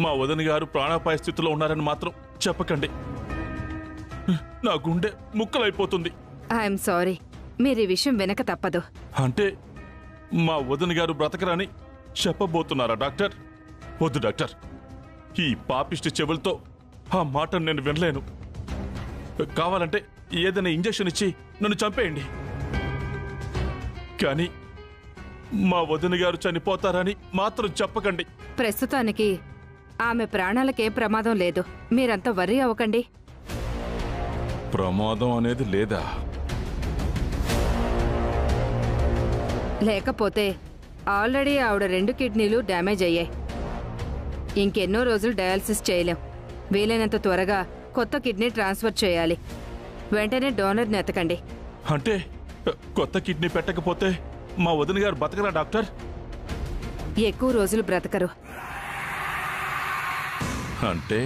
మా వదిన గారు ప్రాణాపాయ స్థితిలో ఉన్నారని మాత్రం చెప్పకండి. నా గుండె ముక్కలైపోతుంది. ఐఎమ్ సారీ, మీరు ఈ విషయం వెనక తప్పదు. అంటే మా వదిన గారు బ్రతకరని చెప్పబోతున్నారా డాక్టర్? వద్దు డాక్టర్, ఈ పాపిష్టి చెవులతో ఆ మాటను నేను వినలేను. కావాలంటే ఏదైనా ఇంజెక్షన్ ఇచ్చి నన్ను చంపేయండి, కానీ మా వదిన గారు చనిపోతారని మాత్రం చెప్పకండి. ప్రస్తుతానికి ఆమె ప్రాణాలకే ప్రమాదం లేదు, మీరంతా వర్రీ అవ్వకండి. ప్రమాదం అనేది లేదా? లేకపోతే ఆల్రెడీ ఆవిడ 2 కిడ్నీలు డ్యామేజ్ అయ్యాయి. ఇంకెన్నో రోజులు డయాలసిస్ చేయలేం. వీలైనంత త్వరగా కొత్త కిడ్నీ ట్రాన్స్ఫర్ చేయాలి. వెంటనే డోనర్ని ఎతకండి. అంటే కొత్త కిడ్నీ పెట్టకపోతే మా వదిన గారు బతకరా డాక్టర్? ఎక్కువ రోజులు బ్రతకరు. అంటే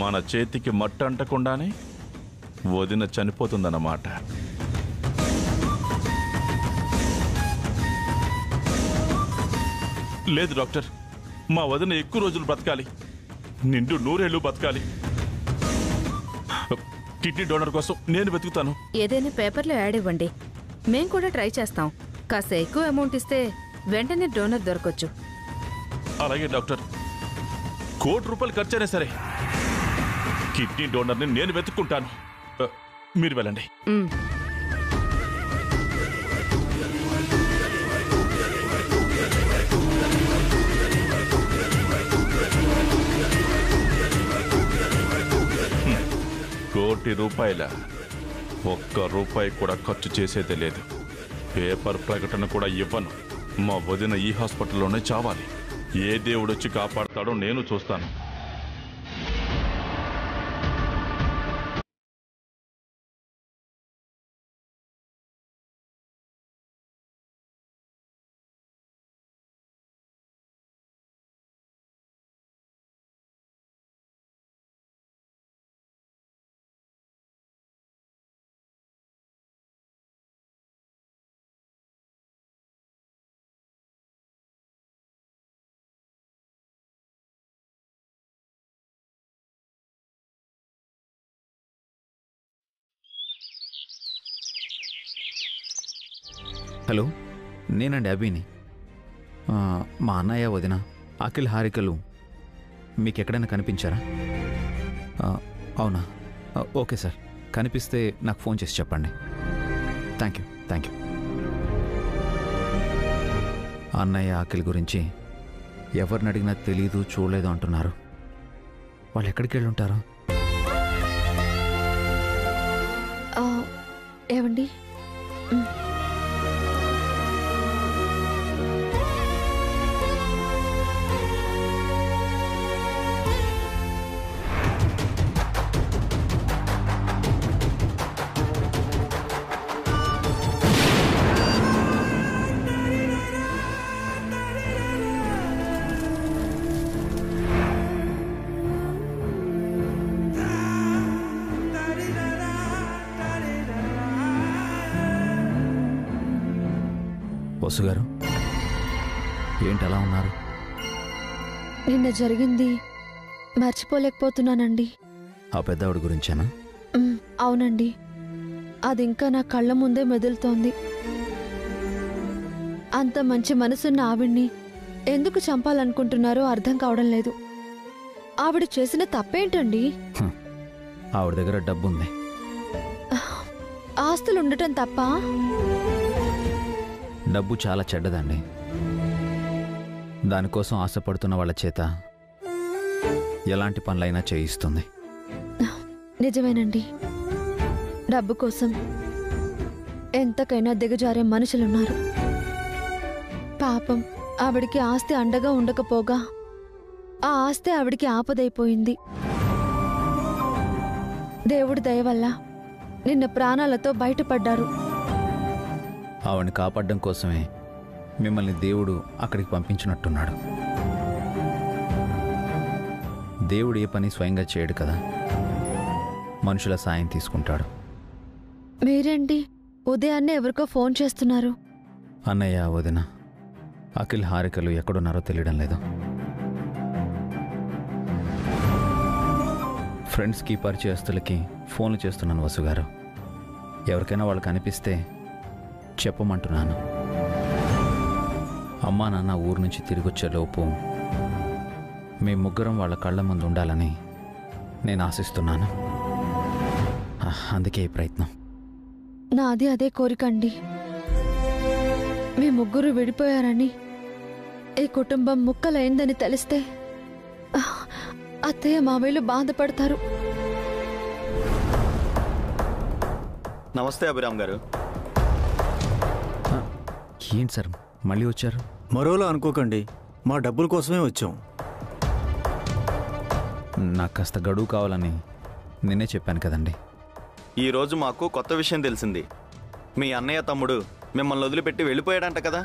మన చేతికి మట్టి అంటకుండానే వదిన చనిపోతుందన్నమాట. లేదు డాక్టర్, మా వదిన ఎక్కువ రోజులు బ్రతకాలి, నిండు 100 ఏళ్ళు బతకాలి. కిడ్నీ డోనర్ కోసం నేను వెతుకుతాను. ఏదైనా పేపర్లో యాడ్ ఇవ్వండి, మేం కూడా ట్రై చేస్తాం. కాస్త ఎక్కువ అమౌంట్ ఇస్తే వెంటనే డోనర్ దొరకొచ్చు. అలాగే డాక్టర్, ₹1,00,00,000 ఖర్చైనా సరే కిడ్నీ డోనర్ని నేను వెతుక్కుంటాను. మీరు వెళ్ళండి. ₹1,00,00,000 ఒక్క రూపాయి కూడా ఖర్చు చేసేదే లేదు. పేపర్ ప్రకటన కూడా ఇవ్వను. మా వదిన ఈ హాస్పిటల్లోనే చావాలి. ఏ దేవుడొచ్చి కాపాడతాడో నేను చూస్తాను. హలో, నేనండి అభిని. మా అన్నయ్య వదిన అఖిల్ హారికలు మీకు ఎక్కడైనా కనిపించారా? అవునా? ఓకే సార్, కనిపిస్తే నాకు ఫోన్ చేసి చెప్పండి. Thank you. అన్నయ్య అఖిల్ గురించి ఎవరిని అడిగినా తెలీదు, చూడలేదు అంటున్నారు. వాళ్ళు ఎక్కడికి వెళ్ళి ఉంటారు? ఏవండి, బస్సు గారు, ఏంటి అలా ఉన్నారు? నిన్న జరిగింది మర్చిపోలేకపోతున్నానండి. ఆ పెద్దవాడి గురించేనా? అవునండి, అది ఇంకా నా కళ్ళ ముందే మెదులుతోంది. అంత మంచి మనసున్న ఆవిడ్ని ఎందుకు చంపాలనుకుంటున్నారో అర్థం కావడం లేదు. ఆవిడ చేసిన తప్పేంటండి? ఆవిడ దగ్గర డబ్బుంది. ఆస్తులుండటం తప్ప? డబ్బు చాలా చెడ్డదండి. దానికోసం ఆశపడుతున్న వాళ్ళ చేత ఎలాంటి పనులైనా చేయిస్తుంది. నిజమేనండి, డబ్బు కోసం ఎంతకైనా దిగజారే మనుషులున్నారు. పాపం, ఆవిడికి ఆస్తి అండగా ఉండకపోగా ఆ ఆస్తి ఆవిడికి ఆపదైపోయింది. దేవుడి దయ వల్ల నిన్న ప్రాణాలతో బయటపడ్డారు. ఆవిడని కాపాడడం కోసమే మిమ్మల్ని దేవుడు అక్కడికి పంపించినట్టున్నాడు. దేవుడు ఏ పని స్వయంగా చేయడు కదా, మనుషుల సాయం తీసుకుంటాడు. మీరేంటి ఉదయాన్నే ఎవరికో ఫోన్ చేస్తున్నారు? అన్నయ్య వదిన అఖిల్ హారికలు ఎక్కడున్నారో తెలియడం లేదు. ఫ్రెండ్స్కి పరిచయస్తులకి ఫోన్లు చేస్తున్నాను వసు గారు. ఎవరికైనా వాళ్ళు కనిపిస్తే చెప్పమంటున్నాను. అమ్మా నాన్న ఊరు నుంచి తిరిగొచ్చేలోపు మీ ముగ్గురం వాళ్ళ కళ్ళ ముందు ఉండాలని నేను ఆశిస్తున్నాను. అందుకే ఈ ప్రయత్నం. నాది అదే కోరికండి. మీ ముగ్గురు విడిపోయారని, ఈ కుటుంబం ముక్కలైందని తెలిస్తే అత్తయ్య మావయ్యలు బాధపడతారు. నమస్తే అభిరామ్ గారు. ఏంటి సార్ మళ్ళీ వచ్చారు? మరోలా అనుకోకండి, మా డబ్బుల కోసమే వచ్చాం. నాకు కాస్త గడువు కావాలని నిన్నే చెప్పాను కదండి. ఈరోజు మాకు కొత్త విషయం తెలిసింది. మీ అన్నయ్య తమ్ముడు మిమ్మల్ని వదిలిపెట్టి వెళ్ళిపోయాడంట కదా?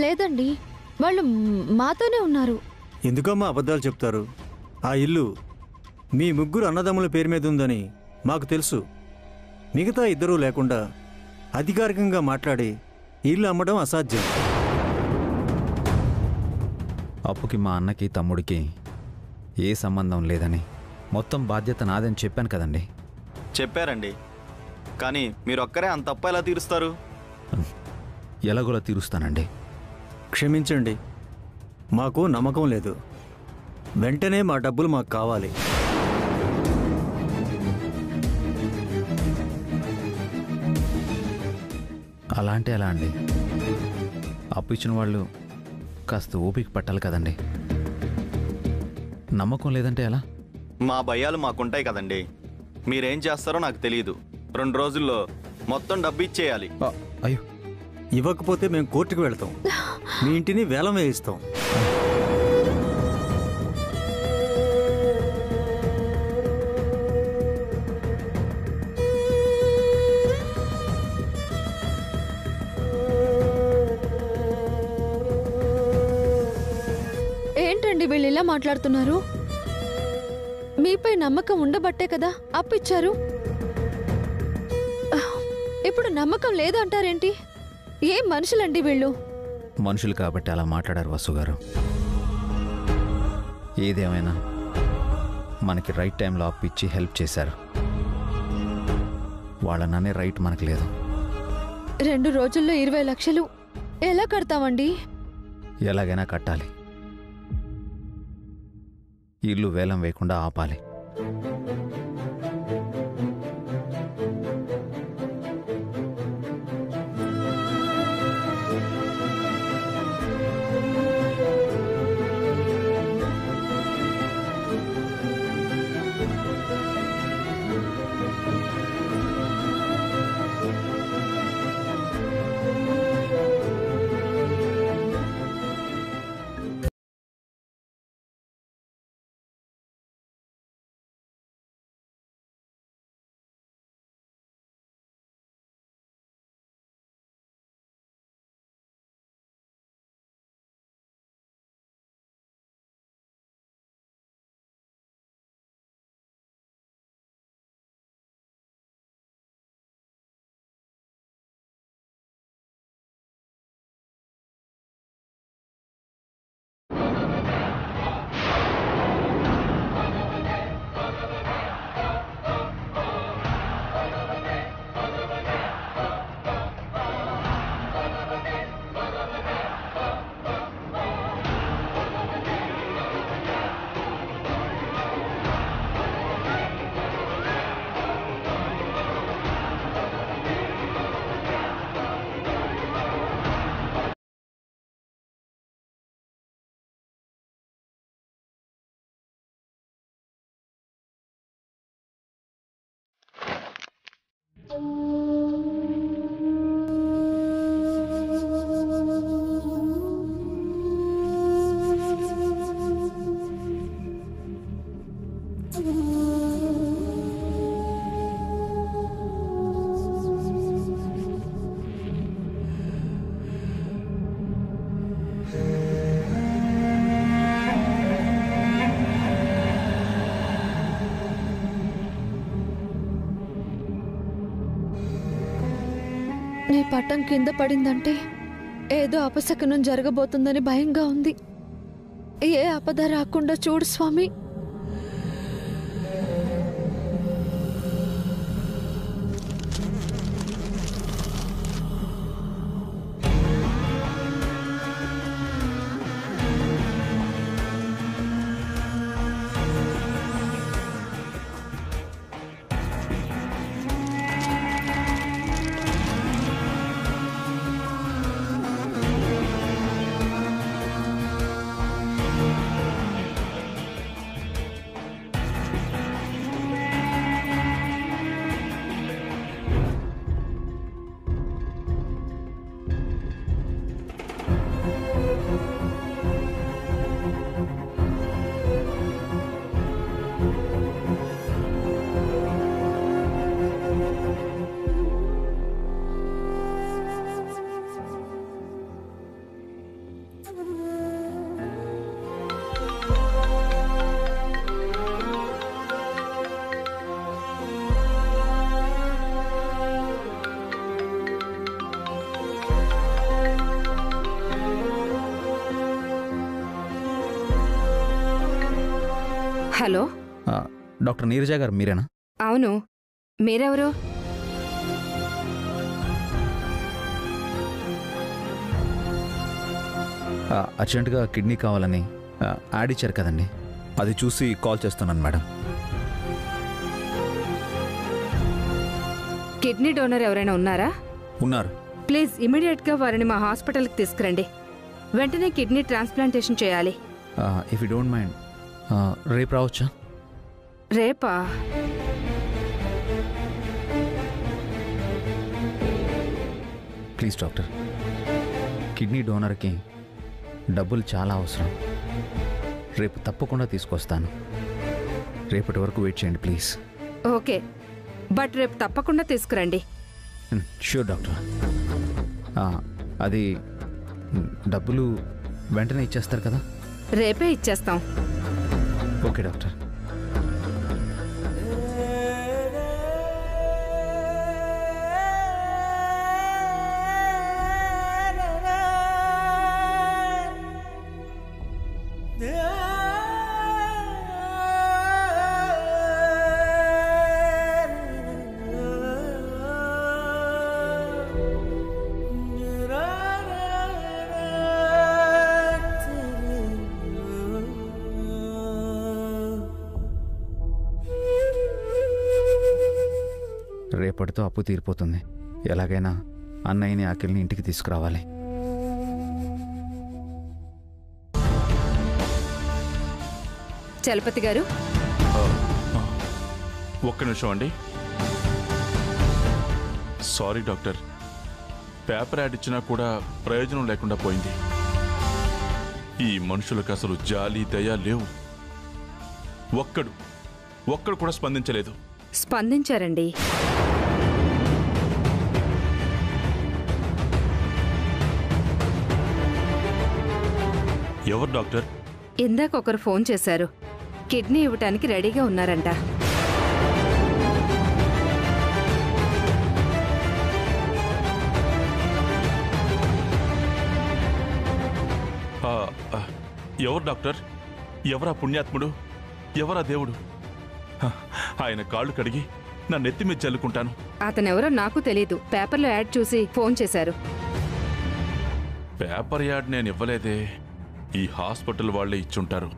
లేదండి, వాళ్ళు మాతోనే ఉన్నారు. ఎందుకమ్మా అబద్ధాలు చెప్తారు? ఆ ఇల్లు మీ ముగ్గురు అన్నదమ్ముల పేరు మీద ఉందని మాకు తెలుసు. మిగతా ఇద్దరూ లేకుండా అధికారికంగా మాట్లాడి ఇల్లు అమ్మడం అసాధ్యం. అప్పుకి మా అన్నకి తమ్ముడికి ఏ సంబంధం లేదని, మొత్తం బాధ్యత నాదని చెప్పాను కదండి. చెప్పారండి, కానీ మీరొక్కరే అంత తప్ప ఎలా తీరుస్తారు? ఎలాగోలా తీరుస్తానండి. క్షమించండి, మాకు నమ్మకం లేదు. వెంటనే మా డబ్బులు మాకు కావాలి. అలా అంటే ఎలా అండి? అప్పు ఇచ్చిన వాళ్ళు కాస్త ఓపిక పట్టాలి కదండి. నమ్మకం లేదంటే ఎలా? మా భయాలు మాకుంటాయి కదండి. మీరేం చేస్తారో నాకు తెలియదు. 2 రోజుల్లో మొత్తం డబ్బు ఇచ్చేయాలి. అయ్యో, ఇవ్వకపోతే మేము కోర్టుకు వెళ్తాం. మీ ఇంటిని వేలం వేయిస్తాం. ఏంటండి వీళ్ళు ఇలా మాట్లాడుతున్నారు? మీపై నమ్మకం ఉండబట్టే కదా అప్పిచ్చారు. ఇప్పుడు నమ్మకం లేదు అంటారేంటి? ఏం మనుషులండి వీళ్ళు? మనుషులు కాబట్టి అలా మాట్లాడారు వసు గారు. ఏదేమైనా మనకి రైట్ టైంలో అప్పు ఇచ్చి హెల్ప్ చేశారు. వాళ్ళననే రైట్ మనకు లేదు. 2 రోజుల్లో 20 లక్షలు ఎలా కడతామండి? ఎలాగైనా కట్టాలి. ఇల్లు వేలం వేయకుండా ఆపాలి. నీ పట్టం కింద పడిందంటే ఏదో అపశకునం జరగబోతుందని భయంగా ఉంది. ఏ ఆపద రాకుండా చూడు స్వామి. హలో, డాక్టర్ నీరజ గారు మీరేనా? అవును, మీరెవరు? అర్జెంటుగా కిడ్నీ కావాలని యాడ్ ఇచ్చారు కదండి, అది చూసి కాల్ చేస్తున్నాను మేడం. కిడ్నీ డోనర్ ఎవరైనా ఉన్నారా? ఉన్నారు. ప్లీజ్ ఇమీడియట్గా వారిని మా హాస్పిటల్కి తీసుకురండి. వెంటనే కిడ్నీ ట్రాన్స్ప్లాంటేషన్ చేయాలి. ఇఫ్ యూ డోంట్ మైండ్ రేపు రావచ్చా? రేపా? ప్లీజ్ డాక్టర్, కిడ్నీ డోనర్కి డబ్బులు చాలా అవసరం. రేపు తప్పకుండా తీసుకొస్తాను. రేపటి వరకు వెయిట్ చేయండి ప్లీజ్. ఓకే, బట్ రేపు తప్పకుండా తీసుకురండి. Sure doctor. అది డబ్బులు వెంటనే ఇచ్చేస్తారు కదా? రేపే ఇచ్చేస్తాం. Okay doctor. రేపటితో అప్పు తీరిపోతుంది. ఎలాగైనా అన్నయ్యని అఖిల్ని ఇంటికి తీసుకురావాలి. చలపతి గారు, ఒక్క నిమిషం అండి. సారీ డాక్టర్, పేపర్ యాడ్ ఇచ్చినా కూడా ప్రయోజనం లేకుండా పోయింది. ఈ మనుషులకు అసలు జాలి దయ లేవు. ఒక్కడు కూడా స్పందించలేదు. స్పందించారండి. ఎవరు డాక్టర్? ఇందాక ఒకరు ఫోన్ చేశారు. కిడ్నీ ఇవ్వటానికి రెడీగా ఉన్నారంట. ఎవరు డాక్టర్? ఎవరా పుణ్యాత్ముడు? ఎవరా దేవుడు? ఆయన కాళ్ళు కడిగి నా నెత్తి మీద చల్లుకుంటాను. అతనెవరో నాకు తెలీదు. పేపర్లో యాడ్ చూసి ఫోన్ చేశారు. పేపర్ యాడ్ నేను ఇవ్వలేదే. ఈ హాస్పిటల్ వాళ్లే ఇచ్చుంటారు.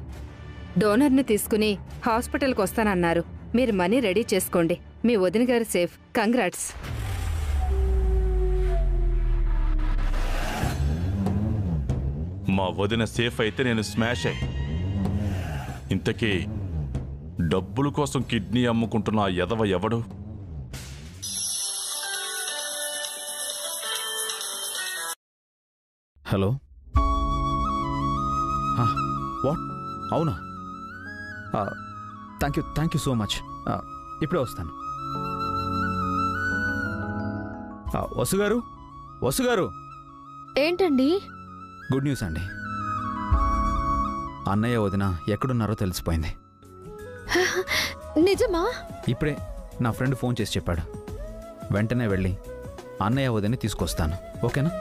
డోనర్ని తీసుకుని హాస్పిటల్కి వస్తానన్నారు. మీరు మనీ రెడీ చేసుకోండి. మీ వదిన గారు సేఫ్. కంగ్రాట్స్. మా వదిన సేఫ్ అయితే నేను స్మాష్ అయ్యి. ఇంతకీ డబ్బుల కోసం కిడ్నీ అమ్ముకుంటున్న ఆ ఎదవ ఎవడు? Hello, what? అవునా? Thank you so much. ఇప్పుడే వస్తాను. వసుగారు ఏంటండి? గుడ్ న్యూస్ అండి. అన్నయ్య వదిన ఎక్కడున్నారో తెలిసిపోయింది. నిజమా? ఇప్పుడే నా ఫ్రెండ్ ఫోన్ చేసి చెప్పాడు. వెంటనే వెళ్ళి అన్నయ్య వదిని తీసుకొస్తాను. ఓకేనా?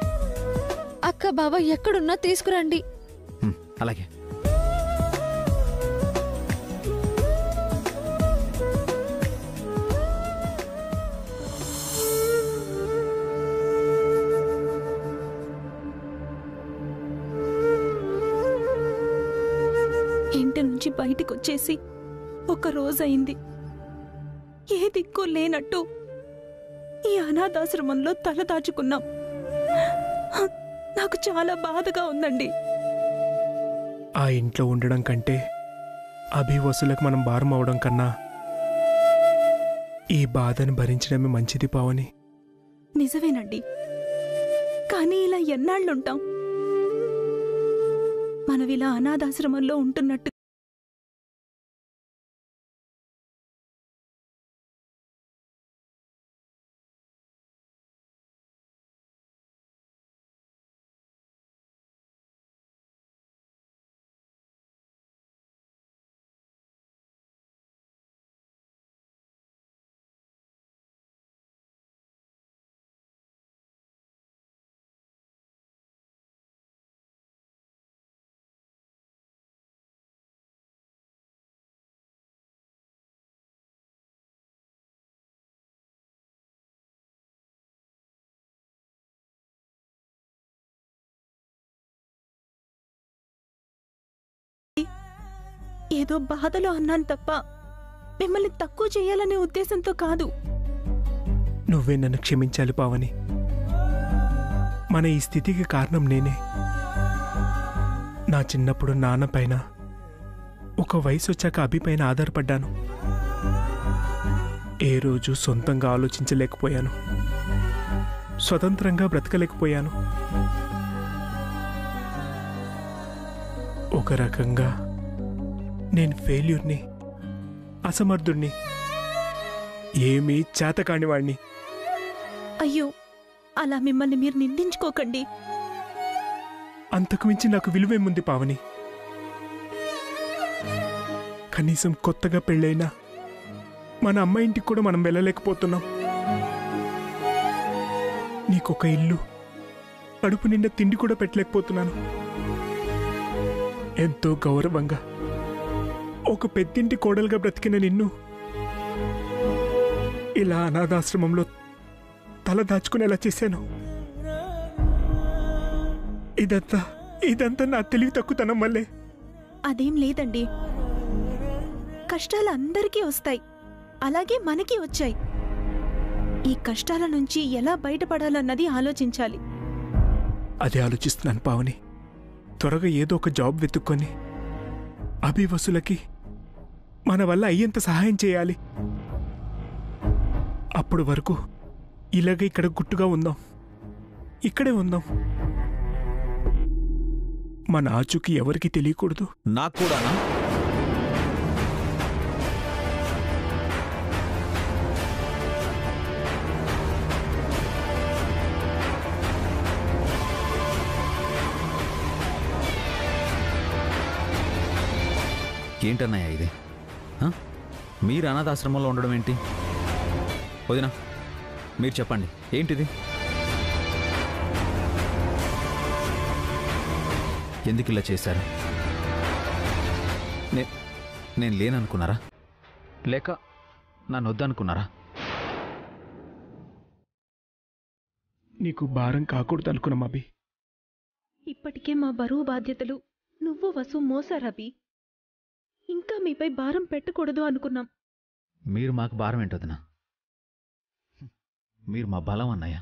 అక్క బావ ఎక్కడున్నా తీసుకురండి. అలాగే. ఇంటి నుంచి బయటికొచ్చేసి ఒక రోజయింది. ఏ దిక్కు లేనట్టు ఈ అనాథాశ్రమంలో తల దాచుకున్నాం. నాకు చాలా బాధగా ఉందండి. ఆ ఇంట్లో ఉండడం కంటే అభి వసూలకు మనం భారం అవడం కన్నా ఈ బాధను భరించడమే మంచిది పావని. నిజమేనండి, కానీ ఇలా ఎన్నాళ్ళుంటాం? మనమిలా అనాథాశ్రమంలో ఉంటున్నట్టు ఏదో బాధలో అన్నాను తప్ప మిమ్మల్ని తక్కువ చేయాలనే ఉద్దేశంతో కాదు. నువ్వే నన్ను క్షమించాలి పావని. మన ఈ స్థితికి కారణం నేనే. నా చిన్నప్పుడు నాన్న పైన, ఒక వయసు వచ్చాక అభి పైన ఆధారపడ్డాను. ఏ రోజు సొంతంగా ఆలోచించలేకపోయాను, స్వతంత్రంగా బ్రతకలేకపోయాను. ఒక రకంగా నేను ఫెయిల్యూర్ని, అసమర్థుణ్ణి, ఏమీ చేతకానివాణ్ణి. అయ్యో, అలా మిమ్మల్ని మీరు నిందించుకోకండి. అంతకుమించి నాకు విలువేముంది పావని? కనీసం కొత్తగా పెళ్ళైనా మన అమ్మ ఇంటికి కూడా మనం వెళ్ళలేకపోతున్నాం. నీకొక ఇల్లు, కడుపు నిండా తిండి కూడా పెట్టలేకపోతున్నాను. ఎంతో గౌరవంగా ఒక పెద్దింటి కోడలుగా బ్రతికిన నిన్ను ఇలా అనాథాశ్రమంలో తల దాచుకునేలా చేశాను. ఇదంతా నా తెలివి తక్కువతనం వల్లే. అదేం లేదండి, కష్టాలు అందరికీ వస్తాయి, అలాగే మనకి వచ్చాయి. ఈ కష్టాల నుంచి ఎలా బయటపడాలన్నది ఆలోచించాలి. అదే ఆలోచిస్తున్నాను పావని. త్వరగా ఏదో ఒక జాబ్ వెతుక్కొని అభి వసూలకి మన వల్ల అయ్యేంత సహాయం చేయాలి. అప్పుడు వరకు ఇలాగ ఇక్కడ గుట్టుగా ఉందాం, ఇక్కడే ఉందాం. మన ఆచూకి ఎవరికి తెలియకూడదు. నాకు కూడానా? ఏంటన్నయ్య ఇది? మీరు అనాథాశ్రమంలో ఉండడం ఏంటి? వదినా, మీరు చెప్పండి, ఏంటిది? ఎందుకు ఇలా చేశారు? నేను లేననుకున్నారా? లేక నన్ను వద్దనుకున్నారా? నీకు భారం కాకూడదు అనుకున్నాం అభి. ఇప్పటికే మా బరువు బాధ్యతలు నువ్వు వసు మోసారభి. ఇంకా మీపై భారం పెట్టకూడదు అనుకున్నాం. మీరు మాకు భారం ఏంటొదినా? మీరు మా బలం అన్నయ్య.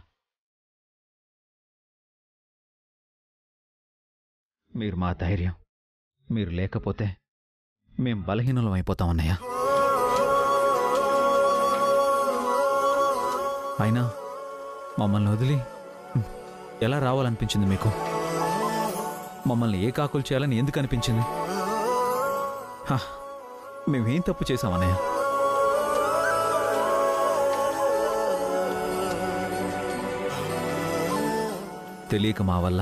మీరు మా ధైర్యం. మీరు లేకపోతే మేం బలహీనులం అయిపోతాం అన్నయ్య. అయినా మమ్మల్ని వదిలి ఎలా రావాలనిపించింది మీకు? మమ్మల్ని ఏ కాకులు చేయాలని ఎందుకు అనిపించింది? మేమేం తప్పు చేశామన్నయ్య? తెలియక మా వల్ల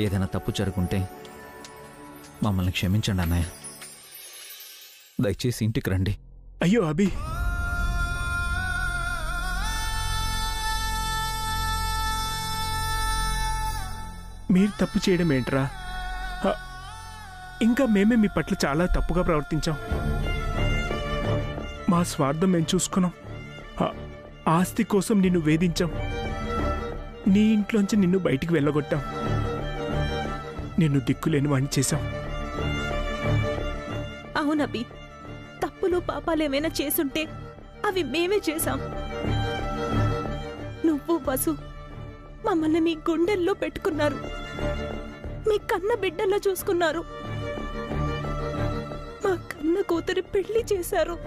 ఏదైనా తప్పు జరుగుంటే మమ్మల్ని క్షమించండి అన్నయ్య. దయచేసి ఇంటికి రండి. అయ్యో అభి, మీరు తప్పు చేయడం ఏంట్రా? ఇంకా మేమే మీ పట్ల చాలా తప్పుగా ప్రవర్తించాం. మా స్వార్థం మేము చూసుకున్నాం. ఆస్తి కోసం నిన్ను వేధించాం. నీ ఇంట్లోంచి నిన్ను బయటికి వెళ్ళగొట్టాం. నిన్ను దిక్కులేని వాణ్ణి చేశాం. అవునబి, తప్పులు పాపాలేమైనా చేసుంటే అవి మేమే చేశాం. నువ్వు వసు మమ్మల్ని మీ గుండెల్లో పెట్టుకున్నారు. మీ కన్న బిడ్డల్లో చూసుకున్నారు. మా కన్న కూతురి పెళ్లి చేశారు.